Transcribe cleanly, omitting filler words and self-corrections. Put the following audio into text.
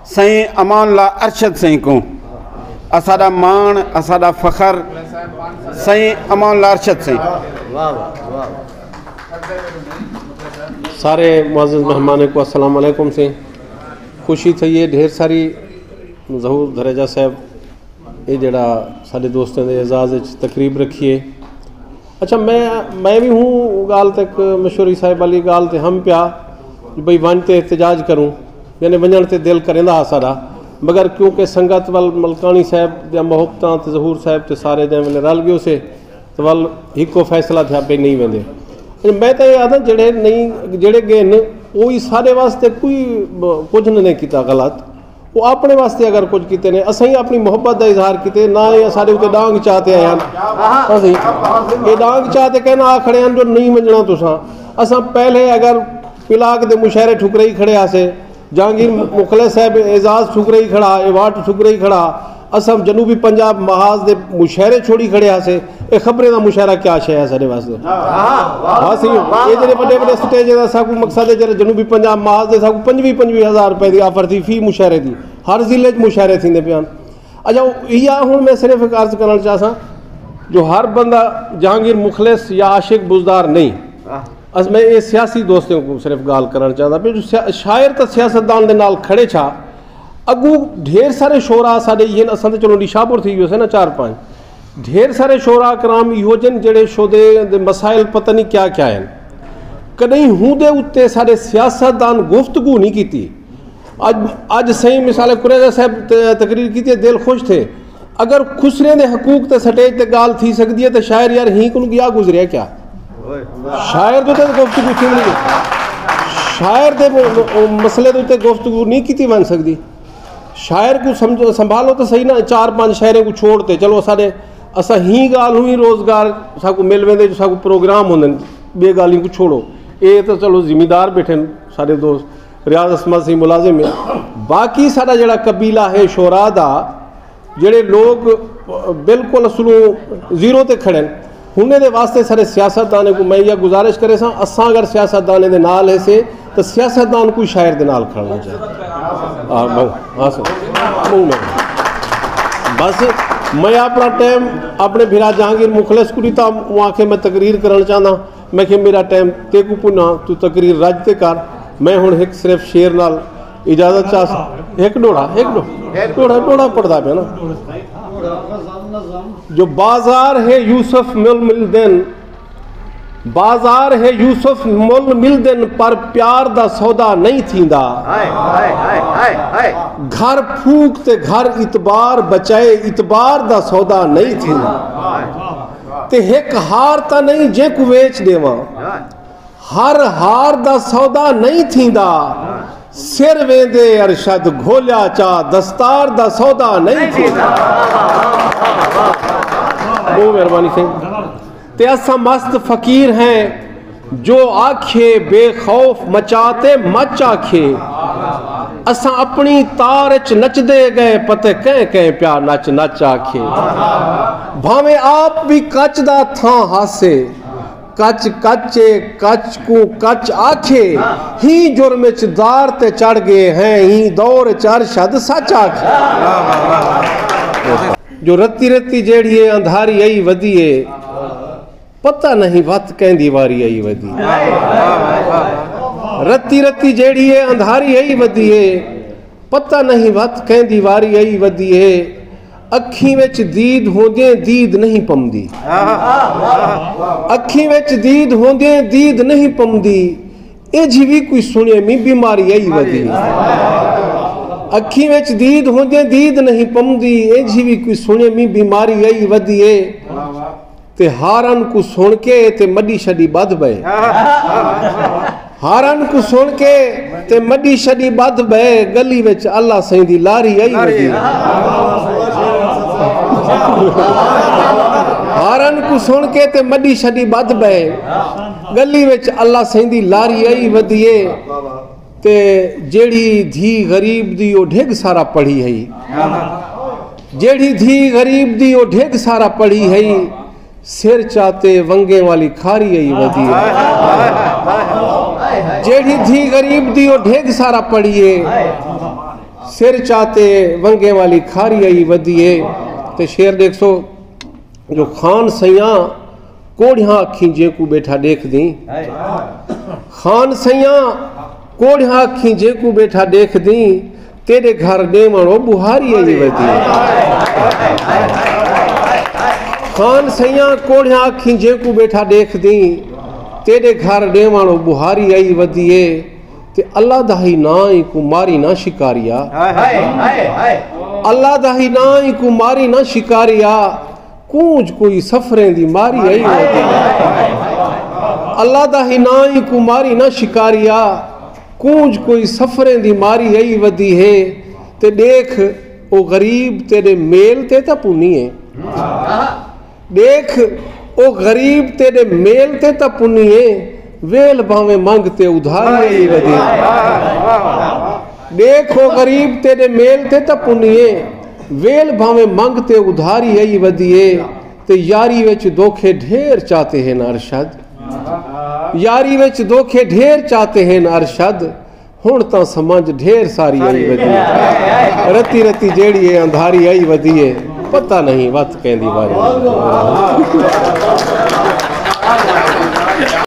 सही अमान ला अरशद सही को असादा मान असादा फखर सही अमान ला अरशद सही। सारे मुअज़्ज़ज़ मेहमान को अस्सलाम वालेकुम से खुशी थी है ढेर सारी ज़हूर धरेजा साहब ये जड़ा सारे दोस्तों के एजाज़ तकरीब रखिए। अच्छा मैं भी हूँ गाल तक मशहूरी साहिब वाली गाल ते हम पिया भाई वन ते एहतजाज करूँ यानी वजन ते दिल करेंदा हा सारा मगर क्योंकि संगत वल मलकानी साहब या मोहब्बत ज़हूर साहब ते सारे जै वेले रल गए से तो वल हिको फैसला था पे नहीं वेंदे। मैं तो ये आदा जड़े नहीं जड़े गए न वो ही सारे वास्ते कोई कुछ नहीं किया गलत वो अपने वास्ते अगर कुछ किते ने असां ही अपनी मोहब्बत का इजहार किते ना ये सारे उत्ते डांग चाहते आए हैं ये डांग चाहते कहना आ खड़े हैं जो नहीं मंजना तुसां असां पहले अगर पिलाक दे मुशायरे ठुकरे ही खड़े आसे जहांगीर मुखलिस साहब एजाज ठुकरे ही खड़ा एवार्ड ठुकरे ही खड़ा असम जनूबी पंजाब महाज दे मुशायरे छोड़ी खड़े आसे ये खबरें का मुशायरा क्या शे है सारे वास्ते हाँ सही ये जेडे बड़े बड़े स्टेज का साकू मकसद है जरा जनूबी पंजाब महाज दे साकू 25,000 रुपए की ऑफर थी फी मुशायरे की हर जिले मुशायरे थी पियान। अच्छा इया हूँ मैं सिर्फ एक अर्ज करना चाहसा जो हर बंदा जहांगीर मुखलिस या आशिक बुजदार नहीं अस मैं ये सियासी दोस्तों को सिर्फ गाल करना चाहता भी जो शायर तो सियासतदान के नाल खड़े छा अगू ढेर सारे शोरा साढ़े ये असां तो चलो निशापुर थी वियोसीं ना 4-5 ढेर सारे शोरा कराम इहो जन जड़े शोदे दे मसाइल पता नहीं क्या क्या हैं कहीं हूंदे उत्ते साढ़े सियासतदान गुफ्तगू नहीं की। अज सही मिसाल कुरेजा साहब तकरीर की दिल खुश थे अगर खुसरे दे हकूक ते स्टेज ते गाल थी सकती है तो शायर यार ही को क्या गुजरिया क्या शायर तो गुफ्तगू थी नहीं शायर दे मसले के उत्ते गुफ्तगू नहीं की बन सकती। शायर को समझो संभालो तो सही ना 4-5 शायरें को छोड़ते चलो सारे असा ही गाल हुई रोज़गार साकू मिल वेंदे जो साकू प्रोग्राम होंदे बे गाली को छोड़ो ये तो चलो जिम्मेदार बैठे सारे दोस्त रियाज असमत सी मुलाजिम है बाकी सारा जड़ा कबीला है शोरा दा जड़े लोग बिल्कुल असलों जीरो ते खड़े हुने दे वास्ते सारे सियासतदान को मैं यह गुजारिश करे सा असा अगर सियासतदान दे नाल है से तो सियासतदान कोई शायर दे नाल खड़ना चाहिए। बस मैं अपना टाइम अपने भिरा जहांगीर मुखलिस को था वहाँ के मैं तकरीर करना चाहना मैं कि मेरा टाइम तेकू पुना तू तकरीर राजते कर मैं हूँ एक सिर्फ शेर नाल इजाजत चाह एक डोड़ा पढ़ता पे ना जो बाजार है यूसुफ मिल दिन बाजार है यूसुफ मुल मिल दिन पर प्यार दा सौदा नहीं थींदा घर फूक ते घर इतबार बचाए इतबार दा सौदा नहीं थींदा ते एक हार ता नहीं जे को वेच देवा हर हार दा सौदा नहीं थींदा सिर वेंदे अरशद घोलिया चा दस्तार दा सौदा नहीं थींदा। बहुत मेहरबानी से ते असा मस्त फकीर हैं जो आखे बेखौफ मचाते मच आखे असा अपनी तार च नचदे गए पते कह कह प्यार नच नच आखे भावे आप भी कच दा था हासे कच कच्चे कच को कच आखे ही जुर्म च दार ते चढ़ गए हैं ही दौर चर शद सच आखे जो रत्ती रत्ती जेड़ी है अंधारी आई वधिए पता नहीं वत कहंदी वारी आई वधी रत्ती रत्ती जेड़ी है अंधारी आई वधी है पता नहीं वत कहंदी वारी आई वधी है अखी विच दीद होंदे दीद नहीं पमदी अखी विच दीद होंदे दीद नहीं पमदी ए जीवी कोई सुने मी बीमारी आई वधी अखी विच दीद होंदे दीद नहीं पमदी ए जीवी कोई सुने मी बीमारी आई वधी है ते हारन को सुन के ते मडी शडी बद बे हारन को सुन के ते मडी शडी बद बे गली विच अल्लाह सही दी लारी आई वधी हारन को सुन के ते मडी शडी बद बे गली विच अल्लाह सही दी लारी आई वधी ते जेड़ी धी गरीब दी ओ ढेग सारा पढ़ी है जेड़ी धी गरीब दी ओ ढेग सारा पढ़ी है सिर चाते वंगे वाली खारी आई वधी जेड़ी धी गरीब दी ओ ढेग सारा पढ़िए सिर चाते वंगे वाली खारी आई वधिए। ते शेर देख सो जो खान सैया कोढ़िया अखी जेकू बैठा देख दी, खान सैया कोढ़िया अखी जेकू बैठा देख दी, तेरे घर डेवणो बुहारी आई वधी। खान सैया कोढ़िया अखी जेकू बैठा देख दी, तेरे घर डेवणो बुहारी आई वधिए। ते अल्लाह दा ही ना ही कुमारी ना शिकारिया, अल्लाह दा ही ना ही कुमारी ना शिकारिया, कूंज कोई सफरें दी मारी आई वधी। अल्लाह दा ही ना ही कुमारी ना शिकारिया, कूंज कोई सफरें दी मारी आई वधी है। ते देख ओ गरीब तेरे मेल ते ता पुनिए, देख ओ गरीब तेरे मेल ते ता पुनिए, वेल भावे मंगते उधारी आई वधी। देखो गरीब तेरे मेल ते ता पुनिए, वेल भावे मंगते उधारी आई वधिए। ते यारी विच धोखे ढेर चाहते हैं अरशद, यारी विच धोखे ढेर चाहते हैं अरशद, हुण तां समझ ढेर सारी आई वधी। रती रती जेड़ी है अंधारी आई वधी है, पता नहीं वत कहंदी बारी।